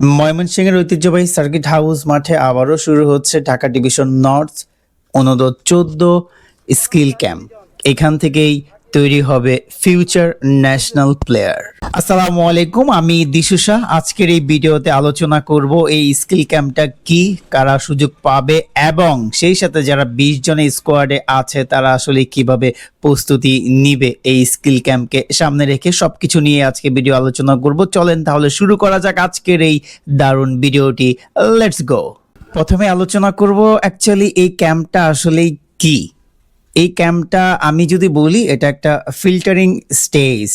ময়মনসিংহের ঐতিহ্যবাহী circuit house মাঠে আবারও শুরু হচ্ছে ঢাকা ডিভিশন নর্থ অনূর্ধ্ব 14 স্কিল ক্যাম্প। এখান থেকেই তৈরি হবে ফিউচার ন্যাশনাল প্লেয়ার। আসসালামু আলাইকুম, আমি দিশু শাহ। আজকের এই ভিডিওতে আলোচনা করব এই স্কিল ক্যাম্পটা কি, কারা সুযোগ পাবে এবং সেই সাথে যারা 20 জনের স্কোয়াডে আছে তারা আসলে কিভাবে প্রস্তুতি নিবে এই স্কিল ক্যাম্পকে সামনে রেখে সবকিছু নিয়ে আজকে ভিডিও আলোচনা করব। চলেন তাহলে শুরু করা যাক আজকের এই দারুণ ভিডিওটি। Let's go. প্রথমে আলোচনা করব অ্যাকচুয়ালি এই ক্যাম্পটা আসলে কি। এই ক্যাম্পটা আমি যদি বলি এটা একটা ফিল্টারিং স্টেজ,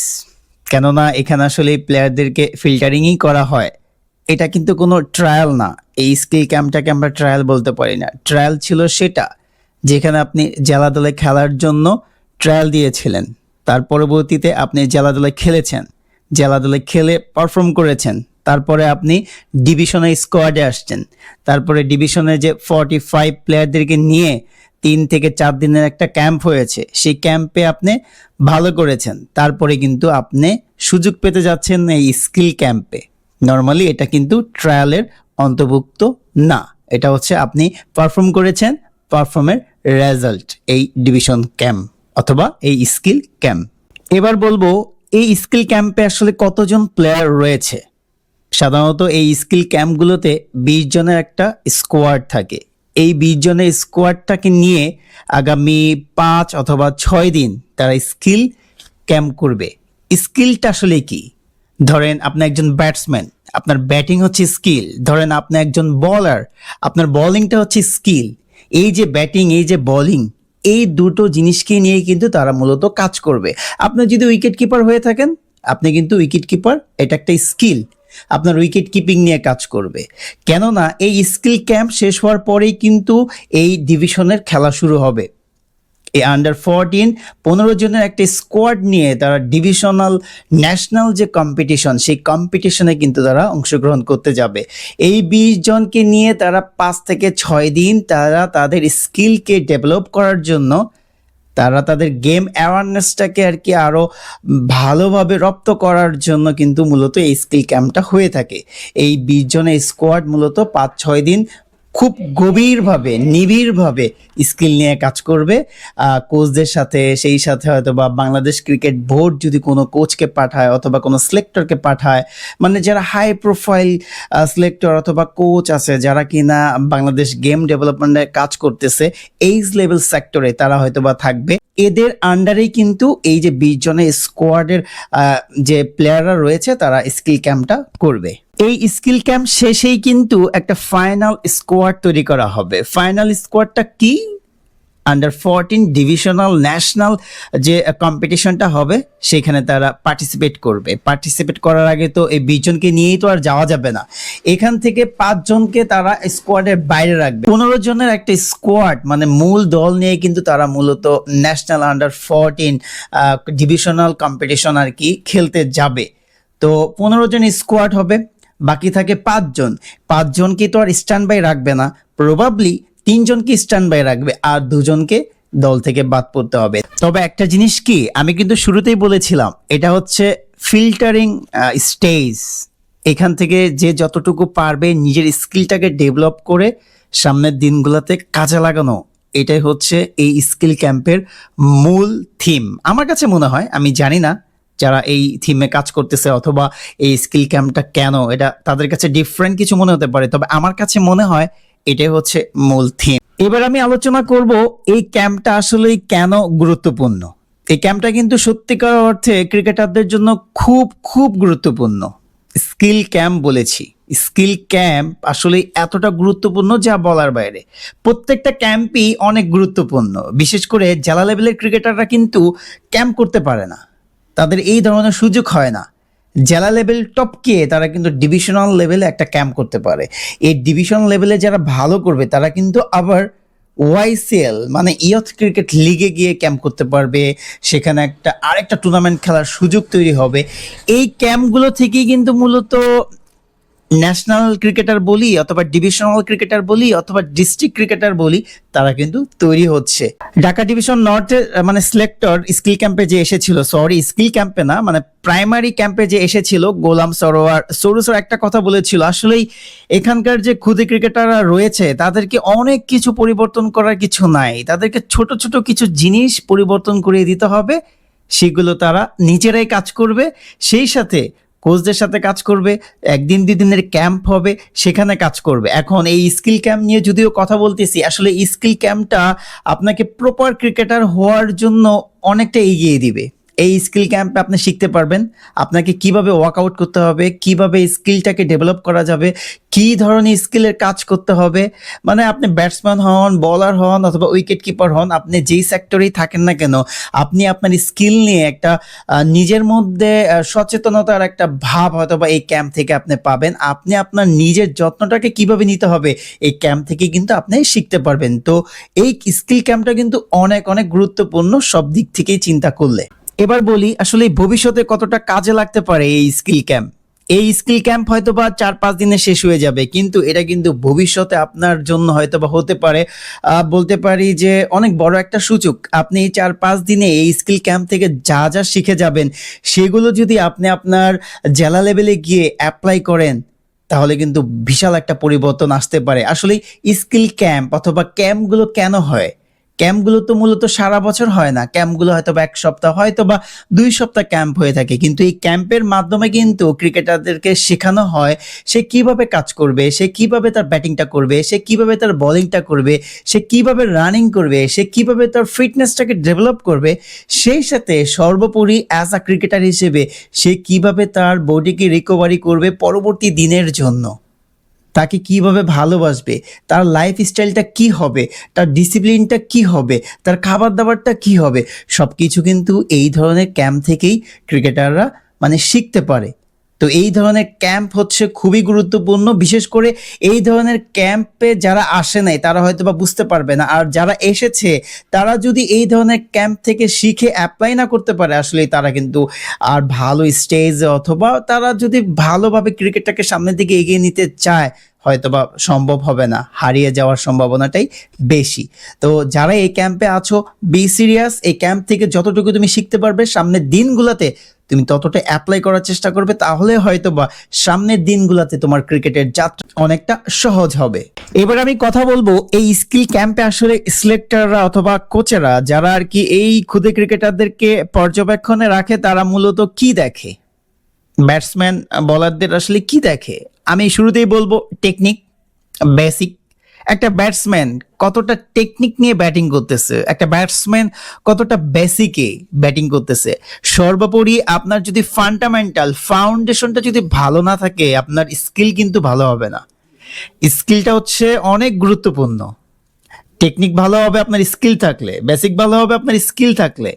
কেননা এখানে আসলে প্লেয়ারদেরকে ফিল্টারিংই করা হয়। এটা কিন্তু কোনো ট্রায়াল না। এই স্কিল ক্যাম্পটাকে আমরা ট্রায়াল বলতে পারি না। ট্রায়াল ছিল সেটা যেখানে আপনি জেলা দলে খেলার জন্য ট্রায়াল দিয়েছিলেন, তার পরবর্তীতে আপনি জেলা দলে খেলেছেন, জেলা দলে খেলে পারফর্ম করেছেন, তারপরে আপনি ডিভিশনে স্কোয়াডে আসছেন, তারপরে ডিভিশনে যে 45 প্লেয়ারদেরকে নিয়ে 3 থেকে 4 দিনের একটা ক্যাম্প হয়েছে, সেই ক্যাম্পে আপনি ভালো করেছেন, তারপরে কিন্তু আপনি সুযোগ পেতে যাচ্ছেন এই স্কিল ক্যাম্পে। নর্মালি এটা কিন্তু ট্রায়ালের অন্তর্ভুক্ত না, এটা হচ্ছে আপনি পারফর্ম করেছেন, পারফর্মের রেজাল্ট এই ডিভিশন ক্যাম্প অথবা এই স্কিল ক্যাম্প। এবার বলবো এই স্কিল ক্যাম্পে আসলে কতজন প্লেয়ার রয়েছে। সাধারণত এই স্কিল ক্যাম্পগুলোতে 20 জনের একটা স্কোয়াড থাকে। এই 20 জনের স্কোয়াডটাকে নিয়ে আগামী 5 অথবা 6 দিন তারা স্কিল ক্যাম্প করবে। স্কিলটা আসলে কি? ধরেন আপনি একজন ব্যাটসম্যান, আপনার ব্যাটিং হচ্ছে স্কিল। ধরেন আপনি একজন বলার, আপনার বোলিংটা হচ্ছে স্কিল। এই যে ব্যাটিং, এই যে বোলিং, এই দুটো জিনিসকে নিয়ে কিন্তু তারা মূলত কাজ করবে। আপনি যদি উইকেট কিপার হয়ে থাকেন, আপনি কিন্তু উইকেট কিপার, এটা একটা স্কিল। আপনার উইকেট কিপিং নিয়ে কাজ করবে, কেননা এই স্কিল ক্যাম্প শেষ হওয়ার পরেই কিন্তু এই ডিভিশনের খেলা শুরু হবে। এই আন্ডার 14 15 জনের একটা স্কোয়াড নিয়ে তারা ডিভিশনাল ন্যাশনাল যে কম্পিটিশন, সেই কম্পিটিশনে কিন্তু তারা অংশগ্রহণ করতে যাবে। এই 20 জনকে নিয়ে তারা 5 থেকে 6 দিন তারা তাদের স্কিলকে ডেভেলপ করার জন্য, তারা তাদের গেম অ্যাওয়ারনেসটাকে আর কি আরও ভালোভাবে রপ্ত করার জন্য কিন্তু মূলত এই স্কিল ক্যাম্পটা হয়ে থাকে। এই 20 জনের স্কোয়াড মূলত 5-6 দিন খুব গভীরভাবে নিবিড়ভাবে স্কিল নিয়ে কাজ করবে কোচদের সাথে। সেই সাথে হয়তো বা বাংলাদেশ ক্রিকেট বোর্ড যদি কোনো কোচকে পাঠায় অথবা কোনো সিলেক্টরকে পাঠায়, মানে যারা হাই প্রোফাইল সিলেক্টর অথবা কোচ আছে যারা কিনা বাংলাদেশ গেম ডেভেলপমেন্টে কাজ করতেছে এইজ লেভেল সেক্টরে, তারা হয়তো বা থাকবে। এদের আন্ডারেই কিন্তু এই যে 20 জনের স্কোয়াডের যে প্লেয়াররা রয়েছে তারা স্কিল ক্যাম্পটা করবে। এই স্কিল ক্যাম্প শেষেই কিন্তু একটা ফাইনাল স্কোয়াড তৈরি করা হবে। ফাইনাল স্কোয়াডটা কি? আন্ডার 14 ডিভিশনাল ন্যাশনাল যে কম্পিটিশনটা হবে সেখানে তারা পার্টিসিপেট করবে। পার্টিসিপেট করার আগে তো এই 20 জনকে নিয়েই তো আর যাওয়া যাবে না। এখান থেকে 5 জনকে তারা স্কোয়াডের বাইরে রাখবে। 15 জনের একটা স্কোয়াড, মানে মূল দল নিয়ে কিন্তু তারা মূলত ন্যাশনাল আন্ডার 14 ডিভিশনাল কম্পিটিশন আর কি খেলতে যাবে। তো 15 জন স্কোয়াড হবে, বাকি থাকে 5 জন। 5 জনকে তো আর স্ট্যান্ড বাই রাখবে না, প্রবাবলি 3 জনকে স্ট্যান্ড বাই রাখবে আর 2 জনকে দল থেকে বাদ পড়তে হবে। তবে একটা জিনিস কি, আমি কিন্তু শুরুতেই বলেছিলাম এটা হচ্ছে ফিল্টারিং স্টেজ। এখান থেকে যে যতটুকু পারবে নিজের স্কিলটাকে ডেভেলপ করে সামনের দিনগুলোতে কাজে লাগানো, এটাই হচ্ছে এই স্কিল ক্যাম্পের মূল থিম আমার কাছে মনে হয়। আমি জানি না যারা এই থিমে কাজ করতেছে অথবা এই স্কিল ক্যাম্পটা কেন, এটা তাদের কাছে ডিফারেন্ট কিছু মনে হতে পারে, তবে আমার কাছে মনে হয় এটাই হচ্ছে মূল থিম। এবার আমি আলোচনা করব এই ক্যাম্পটা আসলে কেন গুরুত্বপূর্ণ। এই ক্যাম্পটা কিন্তু সত্যিকার অর্থে ক্রিকেটারদের জন্য খুব খুব গুরুত্বপূর্ণ। স্কিল ক্যাম্প বলেছি, স্কিল ক্যাম্প আসলে এতটা গুরুত্বপূর্ণ যা বলার বাইরে। প্রত্যেকটা ক্যাম্পই অনেক গুরুত্বপূর্ণ। বিশেষ করে জেলা লেভেলের ক্রিকেটাররা কিন্তু ক্যাম্প করতে পারে না, তাদের এই ধরনের সুযোগ হয় না। জেলা লেভেল টপকে তারা কিন্তু ডিভিশনাল লেভেলে একটা ক্যাম্প করতে পারে। এই ডিভিশনাল লেভেলে যারা ভালো করবে তারা কিন্তু আবার ওয়াইসিএল মানে ইয়থ ক্রিকেট লিগে গিয়ে ক্যাম্প করতে পারবে। সেখানে একটা আরেকটা টুর্নামেন্ট খেলার সুযোগ তৈরি হবে। এই ক্যাম্পগুলো থেকেই কিন্তু মূলত ন্যাশনাল ক্রিকেটার বলি অথবা ডিভিশনাল ক্রিকেটার বলি অথবা ডিস্ট্রিক্ট ক্রিকেটার বলি, তারা কিন্তু তৈরি হচ্ছে। ঢাকা ডিভিশন নর্থের মানে সিলেক্টর স্কিল ক্যাম্পে যে এসেছিল, সরি স্কিল ক্যাম্পে না, মানে প্রাইমারি ক্যাম্পে যে এসেছিল গোলাম সরোয়ার, সরু একটা কথা বলেছিল, আসলেই এখানকার যে খুদে ক্রিকেটাররা রয়েছে তাদেরকে অনেক কিছু পরিবর্তন করার কিছু নাই, তাদেরকে ছোট ছোট কিছু জিনিস পরিবর্তন করে দিতে হবে, সেগুলো তারা নিজেরাই কাজ করবে, সেই সাথে কোচদের সাথে কাজ করবে, একদিন দুই দিনের ক্যাম্প হবে সেখানে কাজ করবে। এখন এই স্কিল ক্যাম্প নিয়ে যদিও কথা বলতেছি, আসলে স্কিল ক্যাম্পটা আপনাকে প্রপার ক্রিকেটার হওয়ার জন্য অনেকটা এগিয়ে দিবে। এই স্কিল ক্যাম্পে আপনি শিখতে পারবেন আপনাকে কিভাবে ওয়ার্কআউট করতে হবে, কিভাবে স্কিলটাকে ডেভেলপ করা যাবে, কি ধরনের স্কিলের কাজ করতে হবে। মানে আপনি ব্যাটসম্যান হন, বলার হন অথবা উইকেট কিপার হন, আপনি যেই সেক্টরেই থাকেন না কেন, আপনি আপনার স্কিল নিয়ে একটা নিজের মধ্যে সচেতনতার একটা ভাব হয়তো বা এই ক্যাম্প থেকে আপনি পাবেন। আপনি আপনার নিজের যত্নটাকে কিভাবে নিতে হবে এই ক্যাম্প থেকে কিন্তু আপনি শিখতে পারবেন। তো এই স্কিল ক্যাম্পটা কিন্তু অনেক অনেক গুরুত্বপূর্ণ সব দিক থেকেই চিন্তা করলে। এবার বলি আসলে ভবিষ্যতে কতটা কাজে লাগতে পারে এই স্কিল ক্যাম্প। এই স্কিল ক্যাম্প হয়তো বা 4-5 দিনে শেষ হয়ে যাবে, কিন্তু এটা কিন্তু ভবিষ্যতে আপনার জন্য হয়তো বা হতে পারে বলতে পারি যে অনেক বড় একটা সূচক। আপনি এই 4-5 দিনে এই স্কিল ক্যাম্প থেকে যা যা শিখে যাবেন, সেগুলো যদি আপনি আপনার জেলা লেভেলে গিয়ে অ্যাপ্লাই করেন, তাহলে কিন্তু বিশাল একটা পরিবর্তন আসতে পারে। আসলে স্কিল ক্যাম্প অথবা ক্যাম্পগুলো কেন হয়? ক্যাম্পগুলো তো মূলত সারা বছর হয় না, ক্যাম্পগুলো হয়তো বা 1 সপ্তাহ হয়তো বা 2 সপ্তাহ ক্যাম্প হয়ে থাকে, কিন্তু এই ক্যাম্পের মাধ্যমে কিন্তু ক্রিকেটারদেরকে শেখানো হয় সে কিভাবে কাজ করবে, সে কিভাবে তার ব্যাটিংটা করবে, সে কিভাবে তার বোলিংটা করবে, সে কিভাবে রানিং করবে, সে কিভাবে তার ফিটনেসটাকে ডেভেলপ করবে, সেই সাথে সর্বোপরি অ্যাজ আ ক্রিকেটার হিসেবে সে কিভাবে তার বডিকে রিকভারি করবে পরবর্তী দিনের জন্য, তাকে কিভাবে ভালোবাসবে, তার লাইফ স্টাইলটা কি হবে, তার ডিসিপ্লিনটা কি হবে, তার খাবার দাবারটা কি হবে, সব কিছু কিন্তু এই ধরনের ক্যাম্প থেকেই ক্রিকেটাররা মানে শিখতে পারে। তো এই ধরনের ক্যাম্প হচ্ছে খুবই গুরুত্বপূর্ণ, বিশেষ করে এই ধরনের ক্যাম্পে যারা আসে নাই তারা হয়তো বা বুঝতে পারবে না, আর যারা এসেছে তারা যদি এই ধরনের ক্যাম্প থেকে শিখে অ্যাপ্লাই না করতে পারে, আসলে তারা কিন্তু আর ভালো স্টেজে অথবা তারা যদি ভালোভাবে ক্রিকেটটাকে সামনের দিকে এগিয়ে নিতে চায় হয়তোবা সম্ভব হবে না, হারিয়ে যাওয়ার সম্ভাবনাটাই বেশি। তো যারা এই ক্যাম্পে আছো, বি সিরিয়াস, এই ক্যাম্প থেকে যতটুকু তুমি শিখতে পারবে সামনের দিনগুলোতে তুমি ততটা অ্যাপ্লাই করার চেষ্টা করবে, তাহলে হয়তোবা সামনের দিনগুলোতে তোমার ক্রিকেটের যাত্রা অনেকটা সহজ হবে। এবার আমি কথা বলবো এই স্কিল ক্যাম্পে আসলে সিলেক্টররা অথবা কোচেরা যারা আর কি এই খুদে ক্রিকেটারদেরকে পর্যবেক্ষণে রাখে, তারা মূলত কি দেখে, ব্যাটসম্যান বলারদের আসলে কি দেখে। আমি শুরুতেই বলবো টেকনিক, বেসিক। একটা ব্যাটসম্যান কতটা টেকনিক নিয়ে ব্যাটিং করতেছে, একটা ব্যাটসম্যান কতটা বেসিকে ব্যাটিং করতেছে। সর্বোপরি আপনার যদি ফান্ডামেন্টাল ফাউন্ডেশনটা যদি ভালো না থাকে, আপনার স্কিল কিন্তু ভালো হবে না। স্কিলটা হচ্ছে অনেক গুরুত্বপূর্ণ। টেকনিক ভালো হবে আপনার স্কিল থাকলে, বেসিক ভালো হবে আপনার স্কিল থাকলে।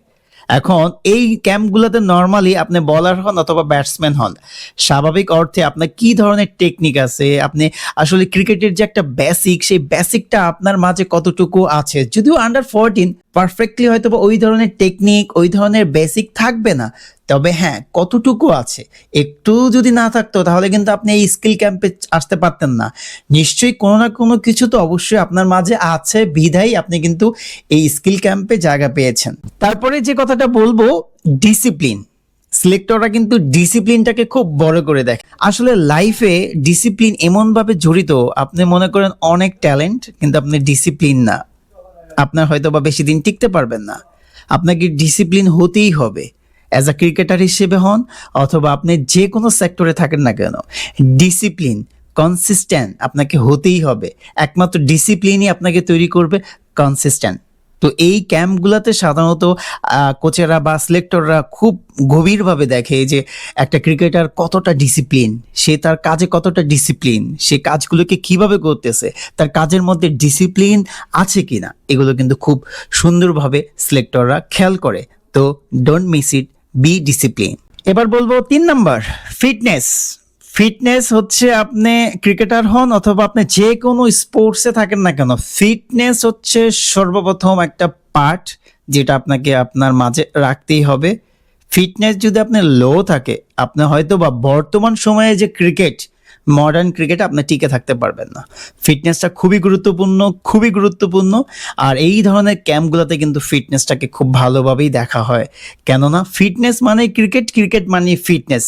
এখন এই ক্যাম্পগুলোতে নর্মালি আপনি বলার হন অথবা ব্যাটসম্যান হন, স্বাভাবিক অর্থে আপনার কি ধরনের টেকনিক আছে, আপনি আসলে ক্রিকেটের যে একটা বেসিক, সেই বেসিকটা আপনার মাঝে কতটুকু আছে। যদিও আন্ডার 14 পারফেক্টলি হয়তো বা ওই ধরনের টেকনিক ওই ধরনের বেসিক থাকবে না, তবে হ্যাঁ কতটুকু আছে, একটু যদি না থাকতো তাহলে কিন্তু আপনি এই স্কিল ক্যাম্পে আসতে পারতেন না। নিশ্চয়ই কোনো না কোনো কিছু তো অবশ্যই আপনার মাঝে আছে, বিধায় আপনি কিন্তু এই স্কিল ক্যাম্পে জায়গা পেয়েছেন। তারপরে যে কথাটা বলবো, ডিসিপ্লিন। সিলেক্টররা কিন্তু ডিসিপ্লিনটাকে খুব বড় করে দেখে। আসলে লাইফে ডিসিপ্লিন এমনভাবে জড়িত, আপনি মনে করেন অনেক ট্যালেন্ট কিন্তু আপনি ডিসিপ্লিন না, আপনার হয়তো বা বেশি দিন টিকতে পারবেন না। আপনাকে ডিসিপ্লিন হতেই হবে, অ্যাজ আ ক্রিকেটার হিসেবে হন অথবা আপনি যে কোনো সেক্টরে থাকেন না কেন, ডিসিপ্লিন কনসিস্টেন্ট আপনাকে হতেই হবে। একমাত্র ডিসিপ্লিনই আপনাকে তৈরি করবে কনসিস্টেন্ট। তো এই ক্যাম্পগুলোতে সাধারণত কোচেরা বা সিলেক্টররা খুব গভীরভাবে দেখে যে একটা ক্রিকেটার কতটা ডিসিপ্লিন, সে তার কাজে কতটা ডিসিপ্লিন, সে কাজগুলোকে কিভাবে করতেছে, তার কাজের মধ্যে ডিসিপ্লিন আছে কিনা, এগুলো কিন্তু খুব সুন্দরভাবে সিলেক্টররা খেয়াল করে। তো don't miss it, be discipline. এবার বলবো 3 নাম্বার, ফিটনেস। ফিটনেস হচ্ছে আপনি ক্রিকেটার হন অথবা আপনি যে কোনো স্পোর্টসে থাকেন না কেন, ফিটনেস হচ্ছে সর্বপ্রথম একটা পার্ট যেটা আপনাকে আপনার মাঝে রাখতেই হবে। ফিটনেস যদি আপনার লো থাকে, আপনি হয়তো বা বর্তমান সময়ে যে ক্রিকেট মডার্ন ক্রিকেটে আপনি টিকে থাকতে পারবেন না। ফিটনেসটা খুবই গুরুত্বপূর্ণ। আর এই ধরনের ক্যাম্পগুলোতে কিন্তু ফিটনেসটাকে খুব ভালোভাবেই দেখা হয়, কেননা ফিটনেস মানে ক্রিকেট, ক্রিকেট মানে ফিটনেস।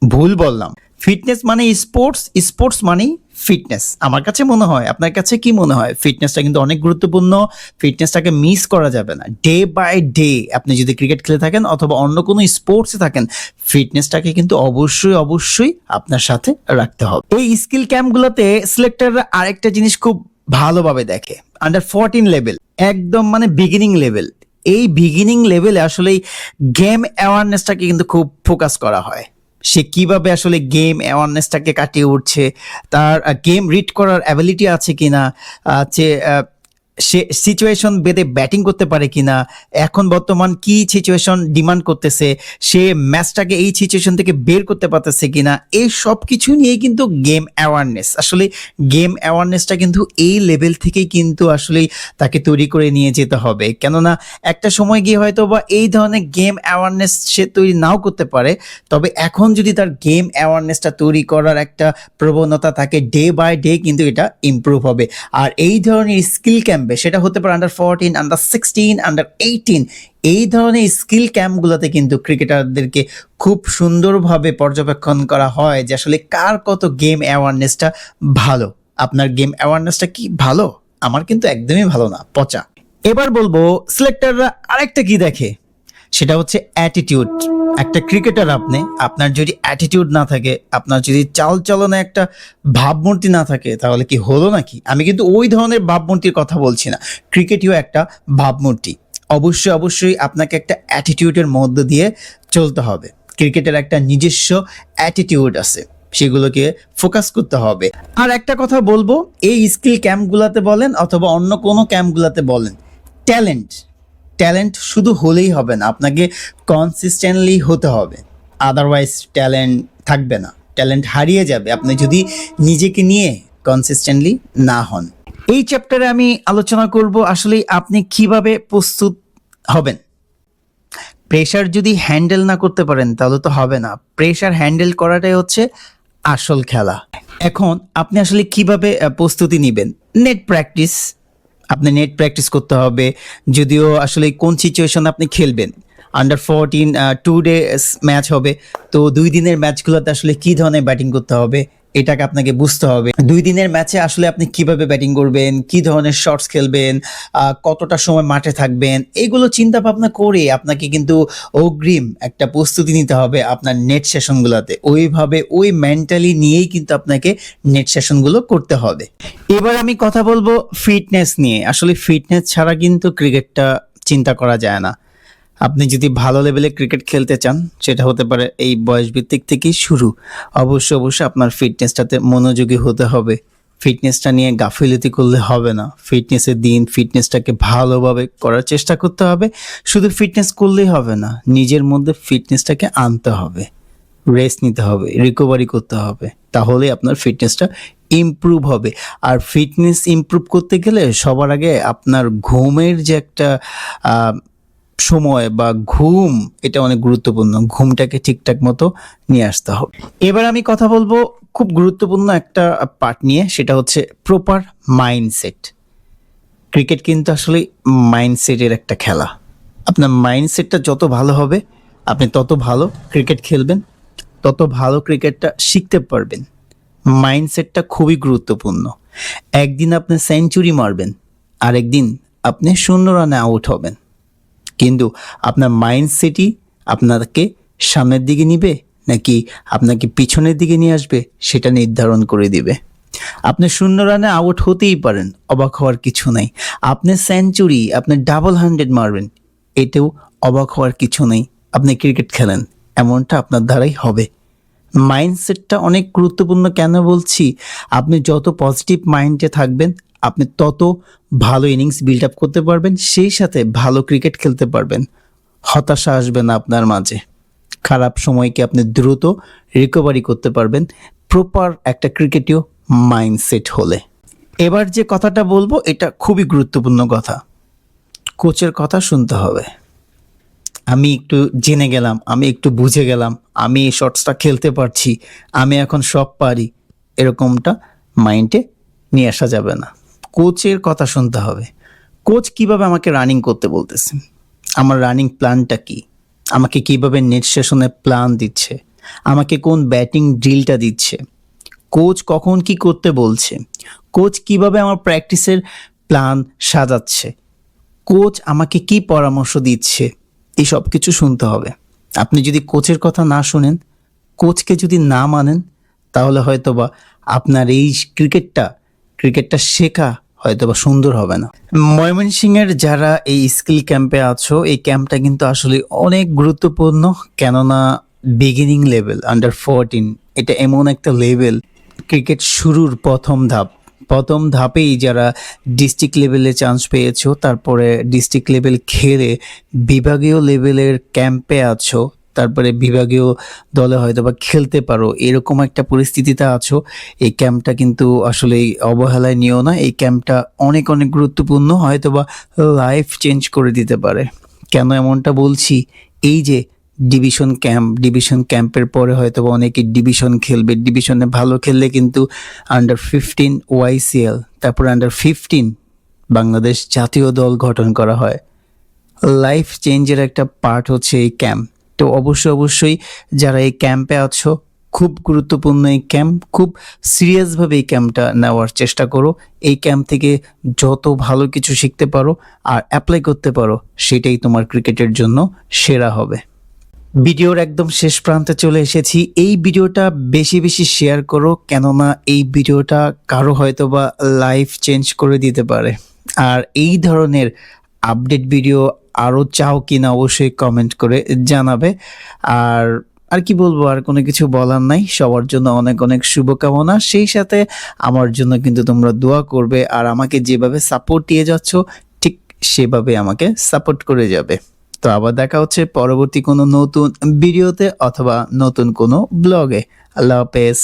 ভুল বললাম, ফিটনেস মানে স্পোর্টস, স্পোর্টস মানেই ফিটনেস। আমার কাছে মনে হয়, আপনার কাছে কি মনে হয়? ফিটনেসটা কিন্তু অনেক গুরুত্বপূর্ণ, ফিটনেসটাকে মিস করা যাবে না। ডে বাই ডে আপনি যদি ক্রিকেট খেলে থাকেন অথবা অন্য কোনো স্পোর্টসে থাকেন, ফিটনেসটাকে কিন্তু অবশ্যই আপনার সাথে রাখতে হবে। এই স্কিল ক্যাম্পগুলোতে সিলেক্টররা আরেকটা জিনিস খুব ভালোভাবে দেখে, আন্ডার 14 লেভেল, একদম মানে বিগিনিং লেভেল। এই বিগিনিং লেভেলে আসলে গেম অ্যাওয়ারনেসটাকে কিন্তু খুব ফোকাস করা হয়। সে কিভাবে আসলে গেম অ্যাওয়ারনেসটাকে কাটিয়ে উঠছে, তার গেম রিড করার অ্যাবিলিটি আছে কিনা, যে সে সিচুয়েশন বেঁধে ব্যাটিং করতে পারে কিনা, এখন বর্তমান কি সিচুয়েশন ডিমান্ড করতেছে, সে ম্যাচটাকে এই সিচুয়েশন থেকে বের করতে পারতেছে কিনা, এই সব কিছু নিয়ে কিন্তু গেম অ্যাওয়ারনেস। আসলে গেম অ্যাওয়ারনেসটা কিন্তু এই লেভেল থেকেই কিন্তু আসলে তাকে তৈরি করে নিয়ে যেতে হবে, কেননা একটা সময় গিয়ে হয়তো বা এই ধরনের গেম অ্যাওয়ারনেস সে তৈরি নাও করতে পারে, তবে এখন যদি তার গেম অ্যাওয়ারনেসটা তৈরি করার একটা প্রবণতা থাকে, ডে বাই ডে কিন্তু এটা ইমপ্রুভ হবে। আর এই ধরনের স্কিল ক্যাম্পে, সেটা হতে পারে আন্ডার 14, আন্ডার 16, আন্ডার 18, এই ধরনের স্কিল ক্যাম্পগুলোতে কিন্তু ক্রিকেটারদেরকে খুব সুন্দরভাবে পর্যবেক্ষণ করা হয় যে আসলে কার কত গেম অ্যাওয়ারনেসটা ভালো। আপনার গেম অ্যাওয়ারনেসটা কি ভালো? আমার কিন্তু একদমই ভালো না, পচা। এবার বলবো সিলেক্টররা আরেকটা কি দেখে, সেটা হচ্ছে অ্যাটিটিউড। একটা ক্রিকেটার, আপনার যদি অ্যাটিটিউড না থাকে, আপনার যদি চালচলনে একটা ভাবমূর্তি না থাকে, তাহলে কি হলো নাকি? আমি কিন্তু ওই ধরনের ভাবমূর্তির কথা বলছি না, ক্রিকেটও একটা ভাবমূর্তি। অবশ্যই আপনাকে একটা অ্যাটিটিউডের মধ্য দিয়ে চলতে হবে। ক্রিকেটের একটা নিজস্ব অ্যাটিটিউড আছে, সেগুলোকে ফোকাস করতে হবে। আর একটা কথা বলবো, এই স্কিল ক্যাম্পগুলোতে বলেন অথবা অন্য কোনো ক্যাম্পগুলোতে বলেন, ট্যালেন্ট ট্যালেন্ট শুধু হলেই হবে না, আপনাকে কনসিস্টেন্টলি হতে হবে। আদারওয়াইজ ট্যালেন্ট থাকবে না, ট্যালেন্ট হারিয়ে যাবে আপনি যদি নিজেকে নিয়ে কনসিস্টেন্টলি না হন। এই চ্যাপ্টারে আমি আলোচনা করব আসলে আপনি কিভাবে প্রস্তুত হবেন। প্রেশার যদি হ্যান্ডেল না করতে পারেন তাহলে তো হবে না, প্রেশার হ্যান্ডেল করাটাই হচ্ছে আসল খেলা। এখন আপনি আসলে কিভাবে প্রস্তুতি নেবেন? আপনি নেট প্র্যাকটিস করতে হবে। যদিও আসলে কোন সিচুয়েশন আপনি খেলবেন, আন্ডার 14 2 ডে ম্যাচ হবে, তো 2 দিনের ম্যাচগুলোতে আসলে কি ধরনের ব্যাটিং করতে হবে এটাকে আপনাকে বুঝতে হবে। 2 দিনের ম্যাচে আসলে আপনি কিভাবে ব্যাটিং করবেন, কি ধরনের শটস খেলবেন, কতটা সময় মাঠে থাকবেন, এগুলো চিন্তা ভাবনা করে আপনাকে কিন্তু অগ্রিম একটা প্রস্তুতি নিতে হবে আপনার নেট সেশনগুলোতে। ওইভাবে ওই মেন্টালি নিয়েই কিন্তু আপনাকে নেট সেশনগুলো করতে হবে। এবার আমি কথা বলবো ফিটনেস নিয়ে। আসলে ফিটনেস ছাড়া কিন্তু ক্রিকেটটা চিন্তা করা যায় না। আপনি যদি ভালো লেভেলে ক্রিকেট খেলতে চান, সেটা হতে পারে এই বয়স ভিত্তিক থেকেই শুরু। অবশ্যই আপনার ফিটনেসটাতে মনোযোগী হতে হবে। ফিটনেসটা নিয়ে গাফিলতি করলে হবে না। ফিটনেসটাকে ভালোভাবে করার চেষ্টা করতে হবে। শুধু ফিটনেস করলেই হবে না, নিজের মধ্যে ফিটনেসটাকে আনতে হবে, রেস্ট নিতে হবে, রিকভারি করতে হবে, তাহলে আপনার ফিটনেসটা ইমপ্রুভ হবে। আর ফিটনেস ইমপ্রুভ করতে গেলে সবার আগে আপনার ঘুমের যে একটা সময় বা ঘুম, এটা অনেক গুরুত্বপূর্ণ। ঘুমটাকে ঠিকঠাক মতো নিয়ে আসতে হবে। এবার আমি কথা বলবো খুব গুরুত্বপূর্ণ একটা পার্ট নিয়ে, সেটা হচ্ছে প্রপার মাইন্ডসেট। ক্রিকেট কিন্তু আসলে মাইন্ডসেটের একটা খেলা। আপনার মাইন্ডসেটটা যত ভালো হবে, আপনি তত ভালো ক্রিকেট খেলবেন, তত ভালো ক্রিকেটটা শিখতে পারবেন। মাইন্ডসেটটা খুবই গুরুত্বপূর্ণ। একদিন আপনি সেঞ্চুরি মারবেন, আরেকদিন আপনি 0 রানে আউট হবেন, কিন্তু আপনার মাইন্ডসেটই আপনাকে সামনের দিকে নিবে নাকি আপনাকে পিছনের দিকে নিয়ে আসবে সেটা নির্ধারণ করে দিবে। আপনি 0 রানে আউট হতেই পারেন, অবাক হওয়ার কিছু নেই। আপনি সেঞ্চুরি, আপনি ডাবল 100 মারবেন, এতেও অবাক হওয়ার কিছু নেই। আপনি ক্রিকেট খেলেন, এমনটা আপনার দ্বারাই হবে। মাইন্ডসেটটা অনেক গুরুত্বপূর্ণ। কেন বলছি? আপনি যত পজিটিভ মাইন্ডে থাকবেন, আপনি তত ভালো ইনিংস বিল্ড আপ করতে পারবেন, সেই সাথে ভালো ক্রিকেট খেলতে পারবেন। হতাশা আসবে না আপনার মাঝে। খারাপ সময়কে আপনি দ্রুত রিকভারি করতে পারবেন প্রপার একটা ক্রিকেটীয় মাইন্ডসেট হলে। এবার যে কথাটা বলবো এটা খুবই গুরুত্বপূর্ণ কথা। কোচের কথা শুনতে হবে। আমি একটু জেনে গেলাম, আমি একটু বুঝে গেলাম, আমি এই শটসটা খেলতে পারছি, আমি এখন সব পারি, এরকমটা মাইন্ডে নিয়ে আসা যাবে না। কোচের কথা শুনতে হবে। কোচ কিভাবে আমাকে রানিং করতে বলতেছে, আমার রানিং প্ল্যানটা কি, আমাকে কিভাবে নেট সেশনে প্ল্যান দিচ্ছে, আমাকে কোন ব্যাটিং ড্রিলটা দিচ্ছে, কোচ কখন কি করতে বলছে, কোচ কিভাবে আমার প্র্যাকটিসের প্ল্যান সাজাচ্ছে, কোচ আমাকে কি পরামর্শ দিচ্ছে, এই সব কিছু শুনতে হবে। আপনি যদি কোচের কথা না শুনেন, কোচকে যদি না মানেন, তাহলে হয়তোবা আপনার এই ক্রিকেটটা শেখা হয়তোবা সুন্দর হবে না। ময়মনসিংহের যারা এই স্কিল ক্যাম্পে আছো, এই ক্যাম্পটা কিন্তু আসলে অনেক গুরুত্বপূর্ণ, কেননা বিগিনিং লেভেল আন্ডার 14 এটা এমন একটা লেভেল, ক্রিকেট শুরুর প্রথম ধাপেই যারা ডিস্ট্রিক্ট লেভেলে চান্স পেয়েছো, তারপরে ডিস্ট্রিক্ট লেভেল খেলে বিভাগীয় লেভেলের ক্যাম্পে আছো, তারপরে বিভাগীয় দলে হয়তো বা খেলতে পারো, এরকম একটা পরিস্থিতিতে আছো। এই ক্যাম্পটা কিন্তু আসলে অবহেলায় নিও না। এই ক্যাম্পটা অনেক অনেক গুরুত্বপূর্ণ, হয়তো বা লাইফ চেঞ্জ করে দিতে পারে। কেন এমনটা বলছি, এই যে ডিভিশন ক্যাম্পের পরে হয়তো বা অনেকে ডিভিশন খেলবে, ডিভিশনে ভালো খেললে কিন্তু আন্ডার 15 ওয়াইসিএল, তারপর আন্ডার 15 বাংলাদেশ জাতীয় দল গঠন করা হয়। লাইফ চেঞ্জের একটা পার্ট হচ্ছে এই ক্যাম্প। তো অবশ্যই যারা এই ক্যাম্পে আছো, খুব গুরুত্বপূর্ণ এই ক্যাম্প, খুব সিরিয়াসভাবে এই ক্যাম্পটা নেওয়ার চেষ্টা করো। এই ক্যাম্প থেকে যত ভালো কিছু শিখতে পারো আর অ্যাপ্লাই করতে পারো, সেটাই তোমার ক্রিকেটের জন্য সেরা হবে। ভিডিওর একদম শেষ প্রান্তে চলে এসেছি। এই ভিডিওটা বেশি বেশি শেয়ার করো, কেননা এই ভিডিওটা কারো হয়তো বা লাইফ চেঞ্জ করে দিতে পারে। আর এই ধরনের আপডেট ভিডিও আরও চাও কিনা অবশ্যই কমেন্ট করে জানাবে। আর আর কি বলবো, আর কোনো কিছু বলার নাই। সবার জন্য অনেক অনেক শুভকামনা, সেই সাথে আমার জন্য কিন্তু তোমরা দোয়া করবে, আর আমাকে যেভাবে সাপোর্ট দিয়ে যাচ্ছ ঠিক সেভাবে আমাকে সাপোর্ট করে যাবে। তো আবার দেখা হচ্ছে পরবর্তী কোনো নতুন ভিডিওতে অথবা নতুন কোনো ব্লগে। আল্লাহ হাফেজ।